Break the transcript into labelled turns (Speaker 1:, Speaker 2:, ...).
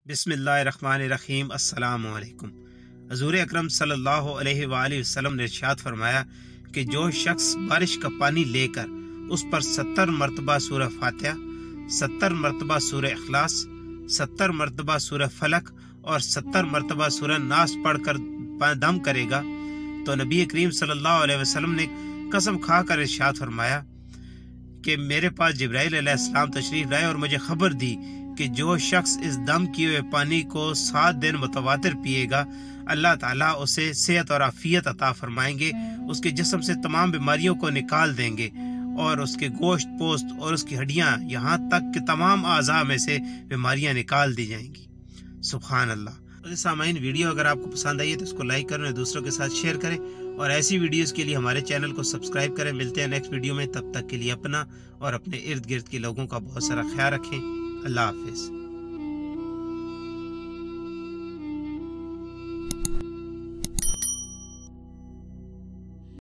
Speaker 1: बिस्मिल्लाहिर्रहमानिर्रहीम। अस्सलाम वालेकुम। हजूर अकरम सल्लल्लाहु अलैहि वसल्लम ने इरशाद फरमाया कि जो शख्स बारिश का पानी लेकर उस पर 70 मरतबा सूरह फातिहा, 70 मरतबा सूरह इखलास, 70 मरतबा सूरह फलक और 70 मरतबा सूरह नास पढ़कर दम करेगा तो नबी करीम सल्लल्लाहु अलैहि वसल्लम ने कसम खाकर इरशाद फरमाया कि मेरे पास जिब्राइल अलैहिस्सलाम तशरीफ लाए और मुझे खबर दी कि जो शख्स इस दम किए हुए पानी को 7 दिन मुतवातिर पिएगा, अल्लाह ताला उसे सेहत और आफियत अता फरमाएंगे, उसके जिस्म से तमाम बीमारियों को निकाल देंगे और उसके गोश्त पोस्त और उसकी हड्डियां यहाँ तक कि तमाम आज़ा में से बीमारियां निकाल दी जाएंगी। सुभान अल्लाह। सामाइन, वीडियो अगर आपको पसंद आई है तो इसको लाइक करें और दूसरों के साथ शेयर करें और ऐसी वीडियोस के लिए हमारे चैनल को सब्सक्राइब करें। मिलते हैं नेक्स्ट वीडियो में, तब तक के लिए अपना और अपने इर्द गिर्द के लोगों का बहुत सारा ख्याल रखें। अल्लाह हाफिज़।